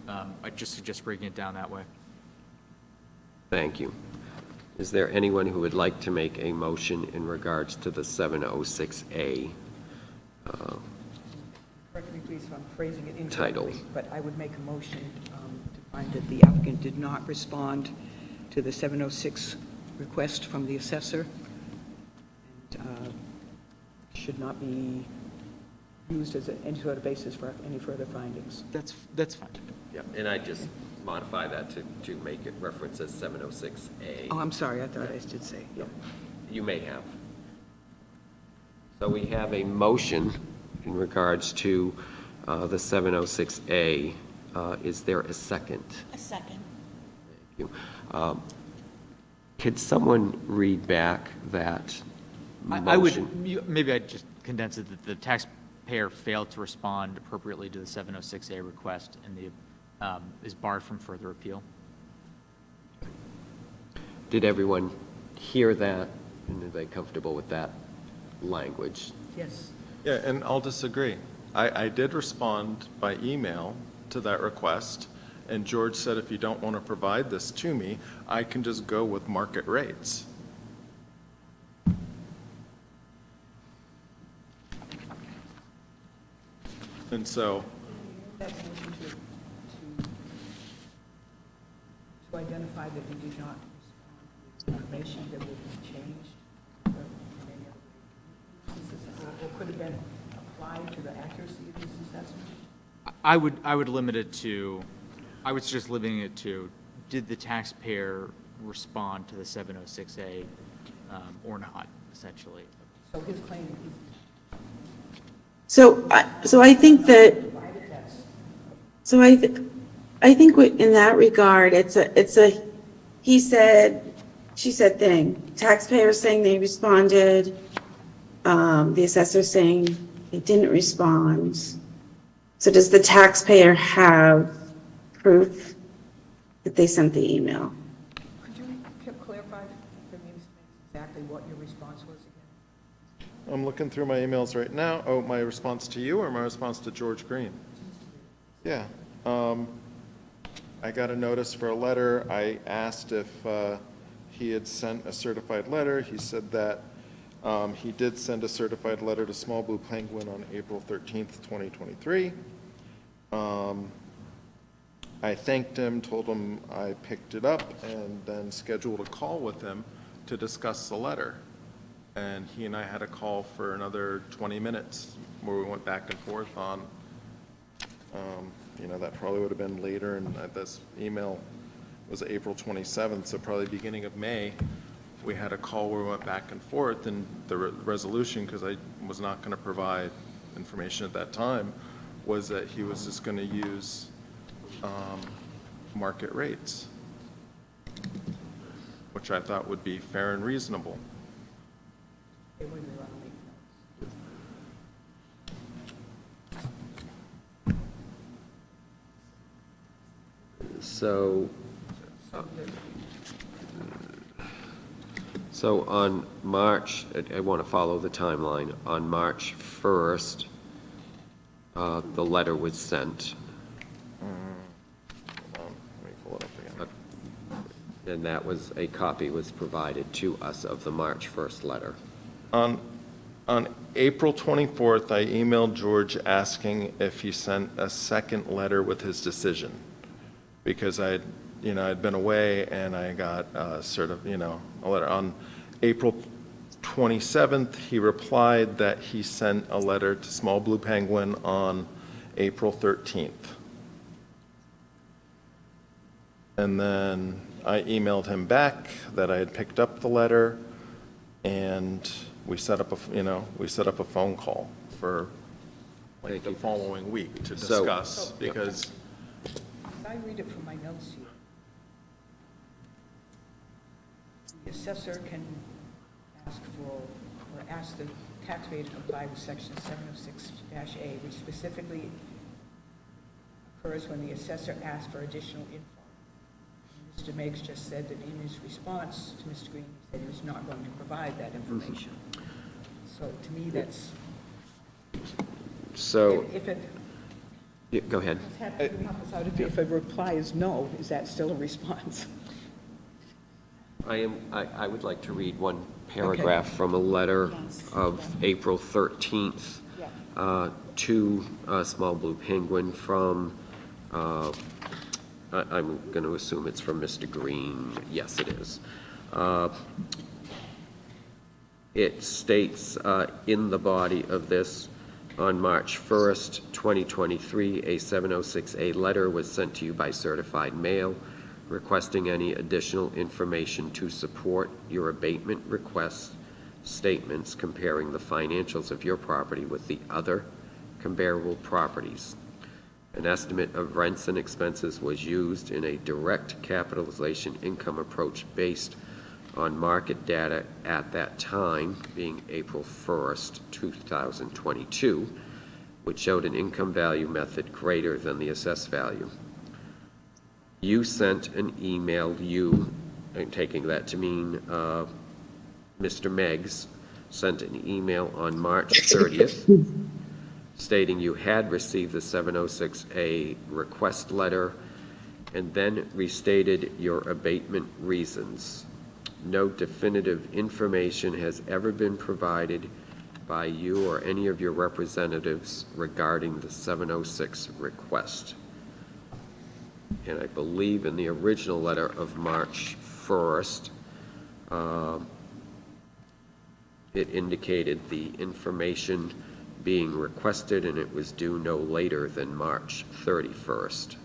I just suggest breaking it down that way. Thank you. Is there anyone who would like to make a motion in regards to the 706A? Correct me, please, if I'm phrasing it Title. incorrectly, but I would make a motion to find that the applicant did not respond to the 706 request from the assessor, and should not be used as any sort of basis for any further findings. That's fine. Yeah, and I just modify that to make it reference as 706A. Oh, I'm sorry, I thought I did say, yeah. You may have. So we have a motion in regards to the 706A. Is there a second? A second. Thank you. Could someone read back that motion? I would, maybe I'd just condense it, that the taxpayer failed to respond appropriately to the 706A request and is barred from further appeal. Did everyone hear that? And are they comfortable with that language? Yes. Yeah, and I'll disagree. I did respond by email to that request, and George said, if you don't want to provide this to me, I can just go with market rates. And so, That's an issue to identify that he did not respond to information that would be changed in any other way, or could have been applied to the accuracy of this assessment. I would limit it to, I would suggest limiting it to, did the taxpayer respond to the 706A or not, essentially? So his claim is So I think that, I think in that regard, it's a he said, she said thing. Taxpayers saying they responded, the assessor saying they didn't respond. So does the taxpayer have proof that they sent the email? Could you clarify for me exactly what your response was again? I'm looking through my emails right now. Oh, my response to you or my response to George Green? Yeah. I got a notice for a letter. I asked if he had sent a certified letter. He said that he did send a certified letter to Small Blue Penguin on April 13th, 2023. I thanked him, told him I picked it up, and then scheduled a call with him to discuss the letter. And he and I had a call for another 20 minutes where we went back and forth on, that probably would have been later, and this email was April 27th, so probably beginning of May, we had a call where we went back and forth, and the resolution, because I was not going to provide information at that time, was that he was just going to use market rates, which I thought would be fair and reasonable. Okay, wait a minute, I'll make notes. So on March, I want to follow the timeline. On March 1st, the letter was sent, Hold on, let me pull it up again. and that was, a copy was provided to us of the March 1st letter. On April 24th, I emailed George asking if he sent a second letter with his decision, because I'd been away and I got a letter. On April 27th, he replied that he sent a letter to Small Blue Penguin on April 13th. And then I emailed him back that I had picked up the letter, and we set up a phone call for like Thank the you. following week to So- discuss, because As I read it from my notes here, the assessor can ask for, or ask the taxpayer to comply with section 706-A, which specifically occurs when the assessor asks for additional info. And Mr. Meigs just said that in his response to Mr. Green, he said he was not going to provide that information. So to me, that's, So, if it, yeah, go ahead. if a reply is no, is that still a response? I would like to read one paragraph from a letter of April 13th to Small Blue Penguin from, I'm going to assume it's from Mr. Green. Yes, it is. It states in the body of this, on March 1st, 2023, a 706A letter was sent to you by certified mail requesting any additional information to support your abatement request statements comparing the financials of your property with the other comparable properties. An estimate of rents and expenses was used in a direct capitalization income approach based on market data at that time, being April 1st, 2022, which showed an income value method greater than the assessed value. You sent an email, I'm taking that to mean Mr. Meigs, sent an email on March 30th stating you had received the 706A request letter and then restated your abatement reasons. No definitive information has ever been provided by you or any of your representatives regarding the 706 request. And I believe in the original letter of March 1st, it indicated the information being requested and it was due no later than March 31st.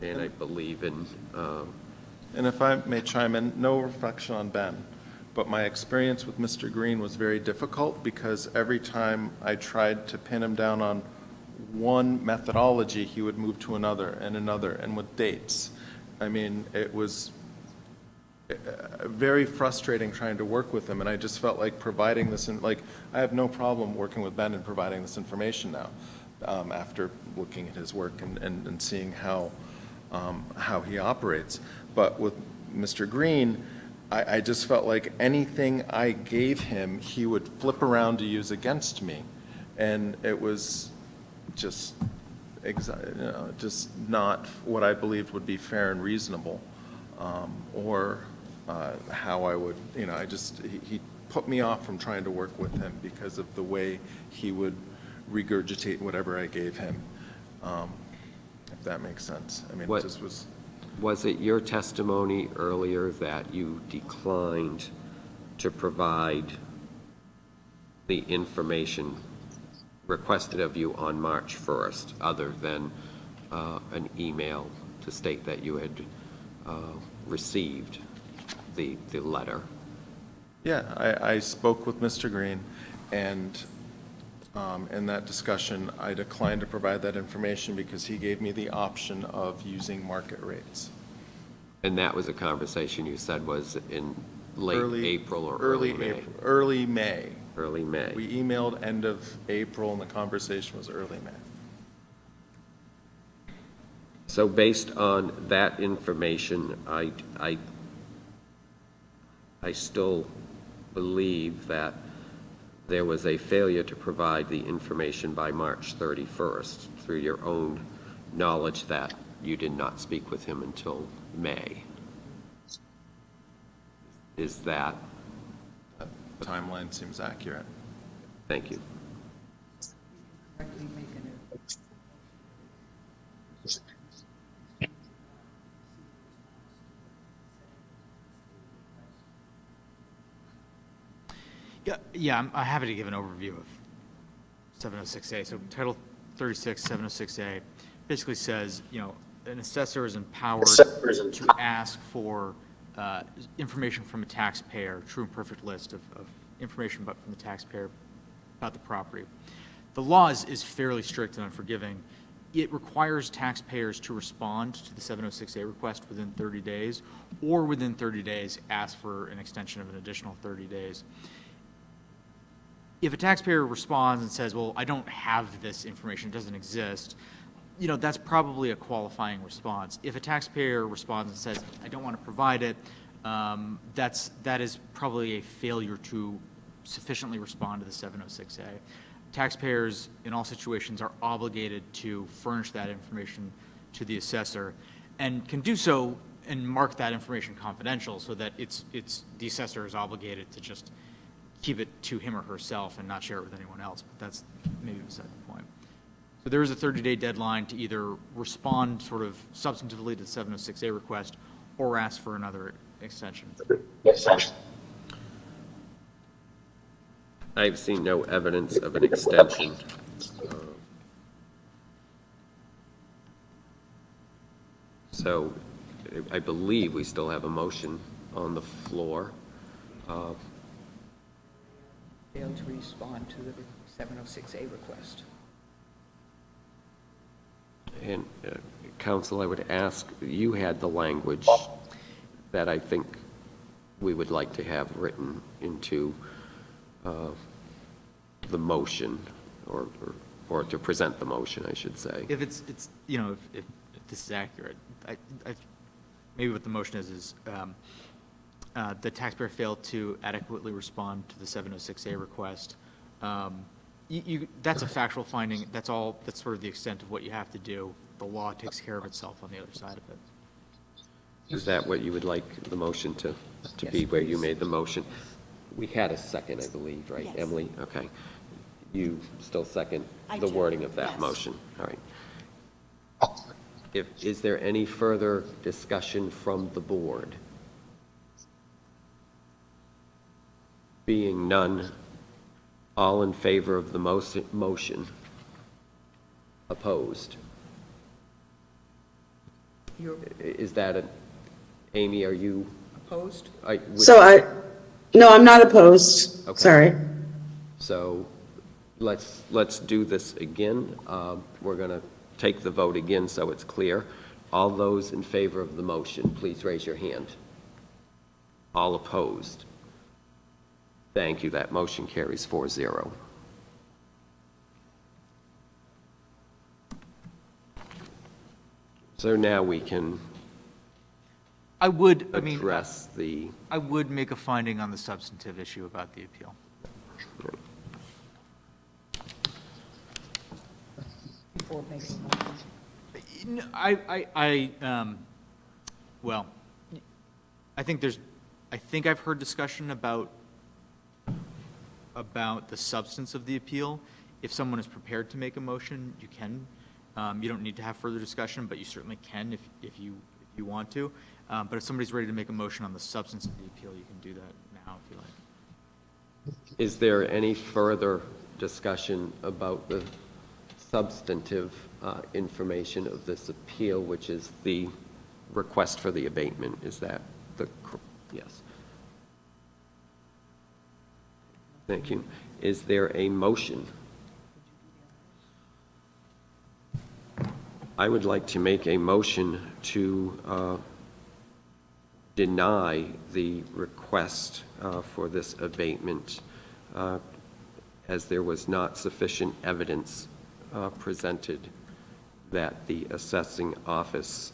And I believe in, And if I may chime in, no reflection on Ben, but my experience with Mr. Green was very difficult because every time I tried to pin him down on one methodology, he would move to another, and with dates. I mean, it was very frustrating trying to work with him, and I just felt like providing this, I have no problem working with Ben and providing this information now, after looking at his work and seeing how he operates. But with Mr. Green, I just felt like anything I gave him, he would flip around to use against me. And it was just, just not what I believed would be fair and reasonable, or how I would, he put me off from trying to work with him because of the way he would regurgitate whatever I gave him, if that makes sense. I mean, it just was. was it your testimony earlier that you declined to provide the information requested of you on March 1st, other than an email to state that you had received the letter. Yeah, I spoke with Mr. Green, and in that discussion, I declined to provide that information because he gave me the option of using market rates. And that was a conversation you said was in late April or early May? April, early May. Early May. We emailed end of April, and the conversation was early May. So based on that information, I still believe that there was a failure to provide the information by March 31st through your own knowledge that you did not speak with him until May. Is that, Timeline seems accurate. thank you. Yeah, I'm happy to give an overview of 706A. So Title 36, 706A basically says, an assessor is empowered to ask for information from a taxpayer, true and perfect list of information from the taxpayer about the property. The law is fairly strict and unforgiving. It requires taxpayers to respond to the 706A request within 30 days, or within 30 days, ask for an extension of an additional 30 days. If a taxpayer responds and says, well, I don't have this information, it doesn't exist, that's probably a qualifying response. If a taxpayer responds and says, I don't want to provide it, that is probably a failure to sufficiently respond to the 706A. Taxpayers, in all situations, are obligated to furnish that information to the assessor, and can do so and mark that information confidential, so that the assessor is obligated to just keep it to him or herself and not share it with anyone else. But that's maybe beside the point. So there is a 30-day deadline to either respond sort of substantively to the 706A request or ask for another extension. I've seen no evidence of an extension. So I believe we still have a motion on the floor. Failed to respond to the 706A request. And Counsel, I would ask, you had the language that I think we would like to have written into the motion, or to present the motion, I should say. If it's if this is accurate, I maybe what the motion is the taxpayer failed to adequately respond to the 706A request. That's a factual finding. That's all. That's sort of the extent of what you have to do. The law takes care of itself on the other side of it. Is that what you would like the motion to be, Yes, where you please. made the motion? We had a second, I believe, right, Yes. Emily? Okay. You still second I the do, wording of that yes. motion? All right. Is there any further discussion from the board? Being none, all in favor of the motion? Opposed? You're Is that Amy, are you? opposed? No, I'm not opposed. Okay. Sorry. So let's do this again. We're going to take the vote again so it's clear. All those in favor of the motion, please raise your hand. All opposed? Thank you. That motion carries 4-0. So now we can I would address the, I would make a finding on the substantive issue about the appeal. Before making a motion. Well, I think I've heard discussion about the substance of the appeal. If someone is prepared to make a motion, you can. You don't need to have further discussion, but you certainly can if you want to. But if somebody's ready to make a motion on the substance of the appeal, you can do that now if you like. is there any further discussion about the substantive information of this appeal, which is the request for the abatement. Is that yes? Thank you. Is there a motion? I would like to make a motion to deny the request for this abatement as there was not sufficient evidence presented that the assessing office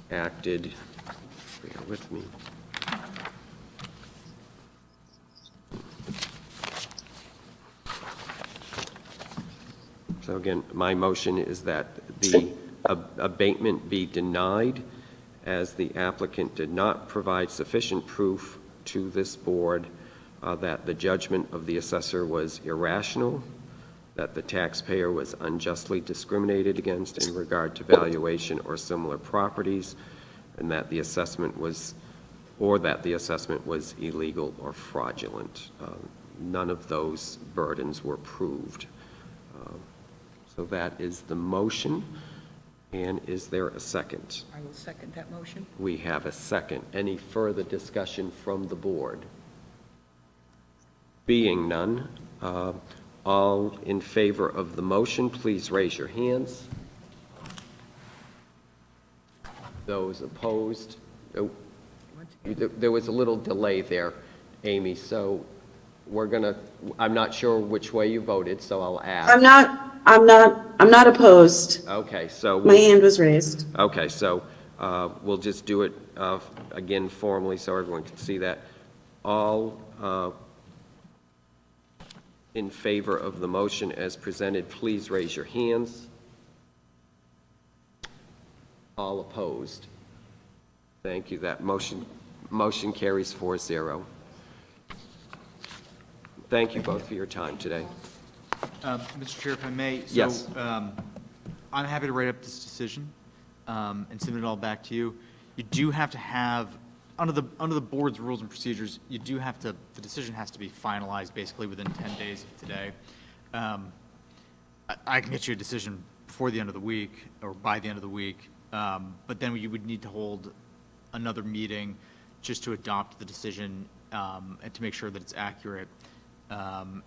acted, bear with me. So again, my motion is that the abatement be denied as the applicant did not provide sufficient proof to this board that the judgment of the assessor was irrational, that the taxpayer was unjustly discriminated against in regard to valuation or similar properties, and that the assessment was illegal or fraudulent. None of those burdens were proved. So that is the motion. And is there a second? I will second that motion. We have a second. Any further discussion from the board? Being none, all in favor of the motion, please raise your hands. Those opposed? Oh, there was a little delay there, Amy, so I'm not sure which way you voted, so I'll ask. I'm not opposed. Okay, so. My hand was raised. Okay, so we'll just do it again formally so everyone can see that. All in favor of the motion as presented, please raise your hands. All opposed? Thank you. That motion carries 4-0. Thank you both for your time today. Mr. Chair, if I may. Yes. So I'm happy to write up this decision and send it all back to you. You do have to have, under the board's rules and procedures, the decision has to be finalized basically within 10 days of today. I can get you a decision before the end of the week or by the end of the week, but then you would need to hold another meeting just to adopt the decision and to make sure that it's accurate.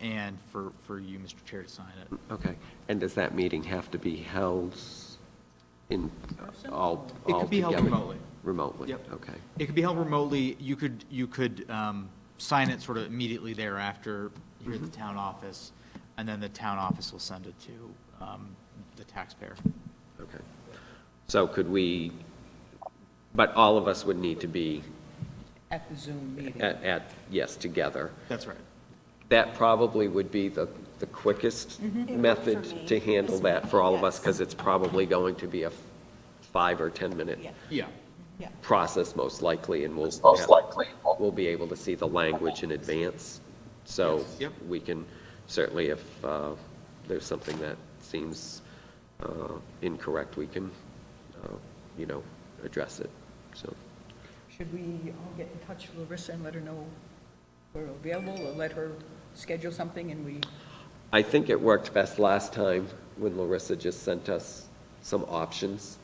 And for you, Mr. Chair, to sign it. Okay. And does that meeting have to be held in all It could be held together? remotely. Remotely? Yep. Okay. It could be held remotely. You could sign it sort of immediately thereafter here at the town office, and then the town office will send it to the taxpayer. Okay. So could we, but all of us would need to be At the Zoom meeting. yes, together. That's right. That probably would be the quickest method to handle that for all of us, because it's probably going to be a 5 or 10 minute Yeah. process most likely, and we'll be able to see the language in advance. So Yes. Yep. we can certainly, if there's something that seems incorrect, we can, address it. So Should we all get in touch with Larissa and let her know we're available, or let her schedule something and we? I think it worked best last time when Larissa just sent us some options.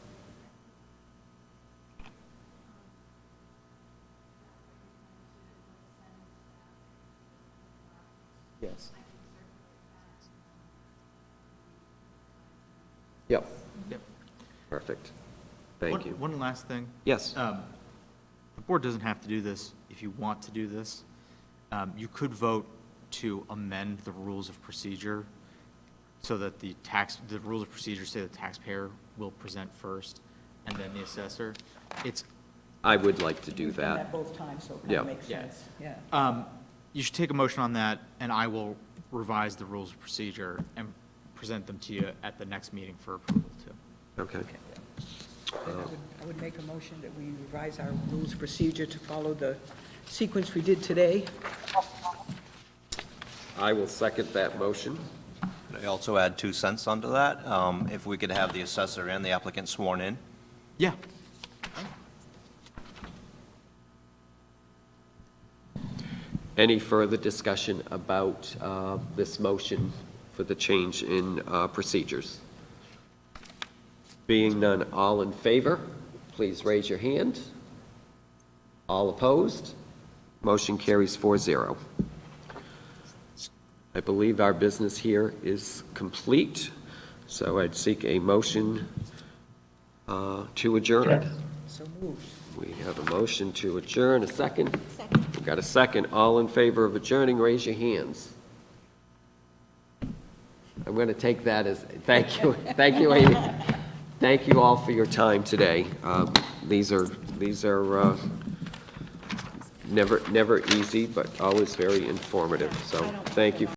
Yes. Yep. Yep. Perfect. Thank you. One last thing. Yes. The board doesn't have to do this if you want to do this. You could vote to amend the rules of procedure so that the rules of procedure say the taxpayer will present first and then the assessor. I would like to do We've done that. both times, so it kind Yeah. of makes Yeah. sense, yeah. You should take a motion on that, and I will revise the rules of procedure and present them to you at the next meeting for approval, too. Okay. Then I would make a motion that we revise our rules of procedure to follow the sequence we did today. I will second that motion. Could I also add 2 cents onto that? If we could have the assessor and the applicant sworn in? Yeah. Any further discussion about this motion for the change in procedures? Being none, all in favor, please raise your hand. All opposed? Motion carries 4-0. I believe our business here is complete, so I'd seek a motion to adjourn. So moved. We have a motion to adjourn. A second? Second. We've got a second. All in favor of adjourning, raise your hands. I'm going to take that as, thank you. Thank you, Amy. Thank you all for your time today. These are never easy, but always very informative. So thank you.